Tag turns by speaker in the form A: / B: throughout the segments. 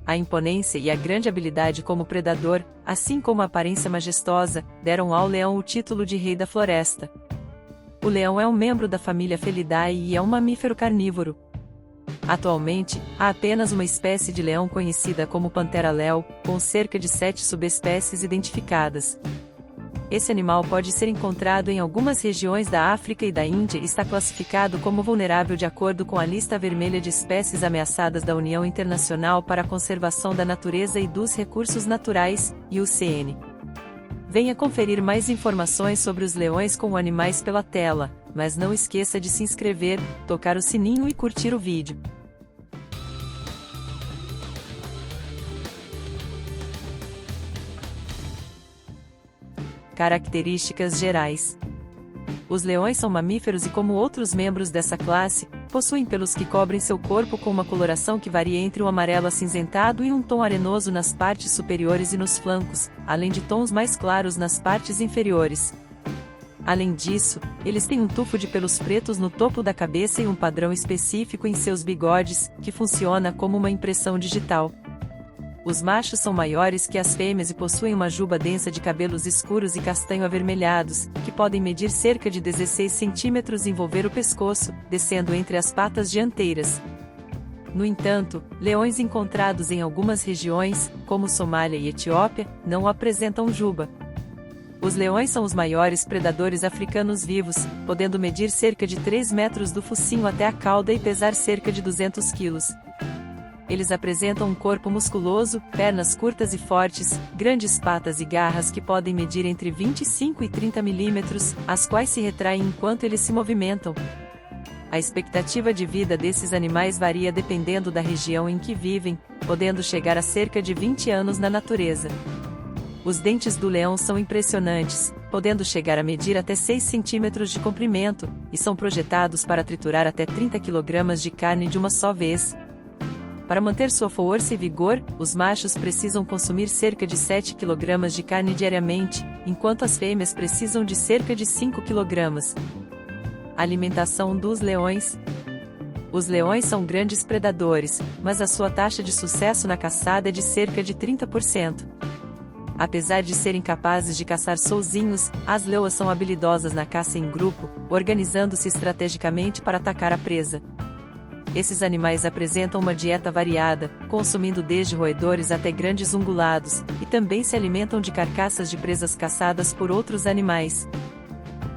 A: A imponência e a grande habilidade como predador, assim como a aparência majestosa, deram ao leão o título de rei da floresta. O leão é um membro da família Felidae e é um mamífero carnívoro. Atualmente, há apenas uma espécie de leão conhecida como Panthera leo, com cerca de 7 subespécies identificadas. Esse animal pode ser encontrado em algumas regiões da África e da Índia e está classificado como vulnerável de acordo com a lista vermelha de espécies ameaçadas da União Internacional para a Conservação da Natureza e dos Recursos Naturais, IUCN. Venha conferir mais informações sobre os leões como animais pela tela, mas não esqueça de se inscrever, tocar o sininho e curtir o vídeo. Características gerais. Os leões são mamíferos e, como outros membros dessa classe, possuem pelos que cobrem seu corpo com uma coloração que varia entre um amarelo acinzentado e um tom arenoso nas partes superiores e nos flancos, além de tons mais claros nas partes inferiores. Além disso, eles têm um tufo de pelos pretos no topo da cabeça e um padrão específico em seus bigodes, que funciona como uma impressão digital. Os machos são maiores que as fêmeas e possuem uma juba densa de cabelos escuros e castanho-avermelhados, que podem medir cerca de 16 centímetros e envolver o pescoço, descendo entre as patas dianteiras. No entanto, leões encontrados em algumas regiões, como Somália e Etiópia, não apresentam juba. Os leões são os maiores predadores africanos vivos, podendo medir cerca de 3 metros do focinho até a cauda e pesar cerca de 200 quilos. Eles apresentam um corpo musculoso, pernas curtas e fortes, grandes patas e garras que podem medir entre 25 e 30 milímetros, as quais se retraem enquanto eles se movimentam. A expectativa de vida desses animais varia dependendo da região em que vivem, podendo chegar a cerca de 20 anos na natureza. Os dentes do leão são impressionantes, podendo chegar a medir até 6 centímetros de comprimento, e são projetados para triturar até 30 kg de carne de uma só vez. Para manter sua força e vigor, os machos precisam consumir cerca de 7 kg de carne diariamente, enquanto as fêmeas precisam de cerca de 5 kg. Alimentação dos leões. Os leões são grandes predadores, mas a sua taxa de sucesso na caçada é de cerca de 30%. Apesar de serem capazes de caçar sozinhos, as leoas são habilidosas na caça em grupo, organizando-se estrategicamente para atacar a presa. Esses animais apresentam uma dieta variada, consumindo desde roedores até grandes ungulados, e também se alimentam de carcaças de presas caçadas por outros animais.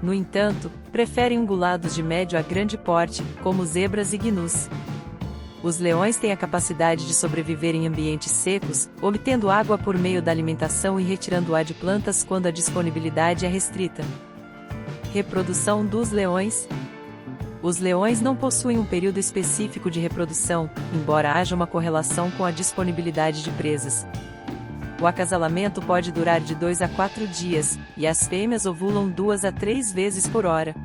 A: No entanto, preferem ungulados de médio a grande porte, como zebras e gnus. Os leões têm a capacidade de sobreviver em ambientes secos, obtendo água por meio da alimentação e retirando-a de plantas quando a disponibilidade é restrita. Reprodução dos leões. Os leões não possuem um período específico de reprodução, embora haja uma correlação com a disponibilidade de presas. O acasalamento pode durar de 2 a 4 dias, e as fêmeas ovulam 2 a 3 vezes por hora.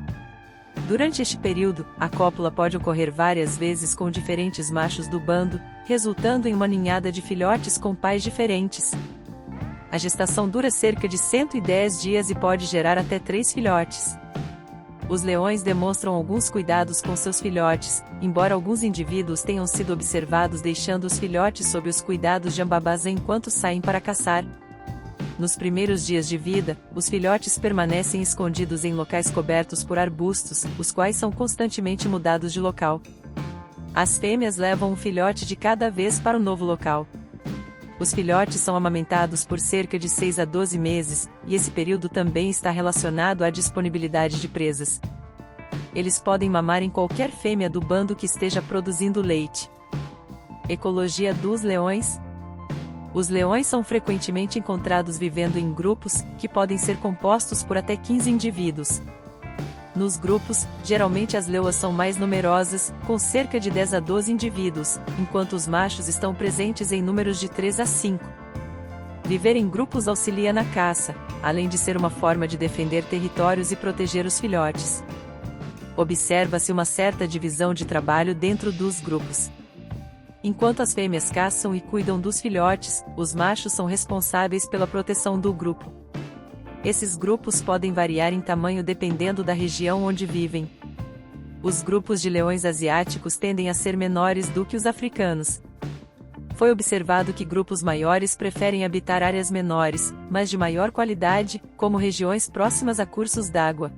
A: Durante este período, a cópula pode ocorrer várias vezes com diferentes machos do bando, resultando em uma ninhada de filhotes com pais diferentes. A gestação dura cerca de 110 dias e pode gerar até 3 filhotes. Os leões demonstram alguns cuidados com seus filhotes, embora alguns indivíduos tenham sido observados deixando os filhotes sob os cuidados de ambabás enquanto saem para caçar. Nos primeiros dias de vida, os filhotes permanecem escondidos em locais cobertos por arbustos, os quais são constantemente mudados de local. As fêmeas levam um filhote de cada vez para o novo local. Os filhotes são amamentados por cerca de 6 a 12 meses, e esse período também está relacionado à disponibilidade de presas. Eles podem mamar em qualquer fêmea do bando que esteja produzindo leite. Ecologia dos leões. Os leões são frequentemente encontrados vivendo em grupos, que podem ser compostos por até 15 indivíduos. Nos grupos, geralmente as leoas são mais numerosas, com cerca de 10 a 12 indivíduos, enquanto os machos estão presentes em números de 3 a 5. Viver em grupos auxilia na caça, além de ser uma forma de defender territórios e proteger os filhotes. Observa-se uma certa divisão de trabalho dentro dos grupos. Enquanto as fêmeas caçam e cuidam dos filhotes, os machos são responsáveis pela proteção do grupo. Esses grupos podem variar em tamanho dependendo da região onde vivem. Os grupos de leões asiáticos tendem a ser menores do que os africanos. Foi observado que grupos maiores preferem habitar áreas menores, mas de maior qualidade, como regiões próximas a cursos d'água.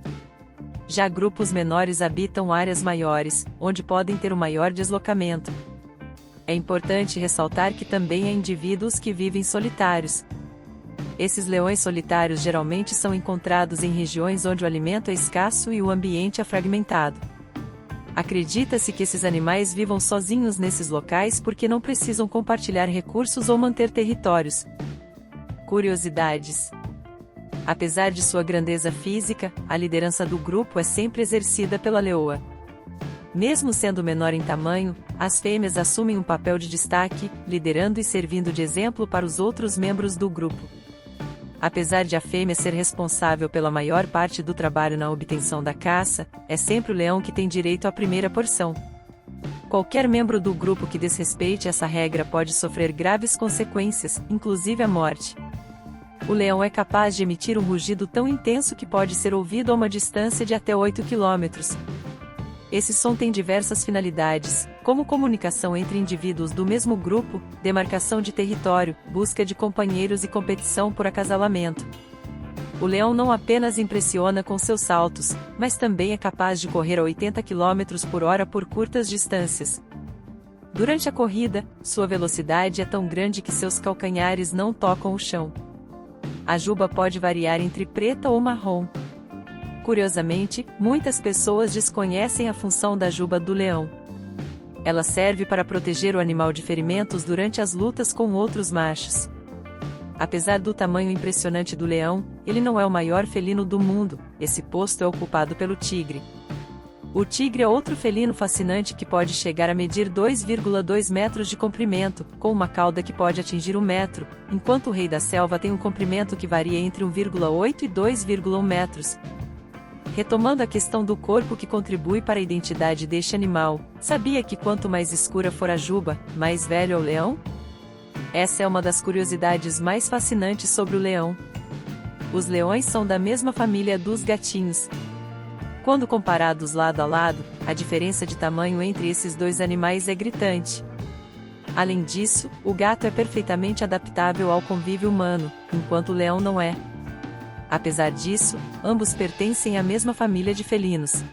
A: Já grupos menores habitam áreas maiores, onde podem ter um maior deslocamento. É importante ressaltar que também há indivíduos que vivem solitários. Esses leões solitários geralmente são encontrados em regiões onde o alimento é escasso e o ambiente é fragmentado. Acredita-se que esses animais vivam sozinhos nesses locais porque não precisam compartilhar recursos ou manter territórios. Curiosidades. Apesar de sua grandeza física, a liderança do grupo é sempre exercida pela leoa. Mesmo sendo menor em tamanho, as fêmeas assumem um papel de destaque, liderando e servindo de exemplo para os outros membros do grupo. Apesar de a fêmea ser responsável pela maior parte do trabalho na obtenção da caça, é sempre o leão que tem direito à primeira porção. Qualquer membro do grupo que desrespeite essa regra pode sofrer graves consequências, inclusive a morte. O leão é capaz de emitir um rugido tão intenso que pode ser ouvido a uma distância de até 8 km. Esse som tem diversas finalidades, como comunicação entre indivíduos do mesmo grupo, demarcação de território, busca de companheiros e competição por acasalamento. O leão não apenas impressiona com seus saltos, mas também é capaz de correr a 80 km/h por curtas distâncias. Durante a corrida, sua velocidade é tão grande que seus calcanhares não tocam o chão. A juba pode variar entre preta ou marrom. Curiosamente, muitas pessoas desconhecem a função da juba do leão. Ela serve para proteger o animal de ferimentos durante as lutas com outros machos. Apesar do tamanho impressionante do leão, ele não é o maior felino do mundo, esse posto é ocupado pelo tigre. O tigre é outro felino fascinante que pode chegar a medir 2,2 metros de comprimento, com uma cauda que pode atingir 1 metro, enquanto o rei da selva tem um comprimento que varia entre 1,8 e 2,1 metros. Retomando a questão do corpo que contribui para a identidade deste animal, sabia que quanto mais escura for a juba, mais velho é o leão? Essa é uma das curiosidades mais fascinantes sobre o leão. Os leões são da mesma família dos gatinhos. Quando comparados lado a lado, a diferença de tamanho entre esses dois animais é gritante. Além disso, o gato é perfeitamente adaptável ao convívio humano, enquanto o leão não é. Apesar disso, ambos pertencem à mesma família de felinos.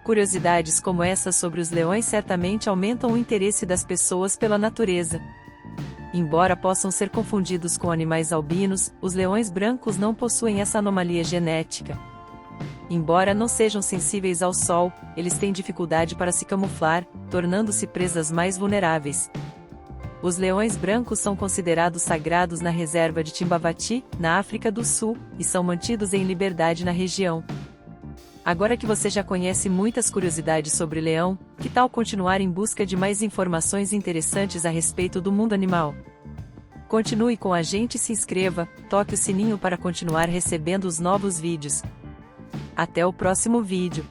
A: Curiosidades como essas sobre os leões certamente aumentam o interesse das pessoas pela natureza. Embora possam ser confundidos com animais albinos, os leões brancos não possuem essa anomalia genética. Embora não sejam sensíveis ao sol, eles têm dificuldade para se camuflar, tornando-se presas mais vulneráveis. Os leões brancos são considerados sagrados na reserva de Timbavati, na África do Sul, e são mantidos em liberdade na região. Agora que você já conhece muitas curiosidades sobre leão, que tal continuar em busca de mais informações interessantes a respeito do mundo animal? Continue com a gente e se inscreva, toque o sininho para continuar recebendo os novos vídeos. Até o próximo vídeo.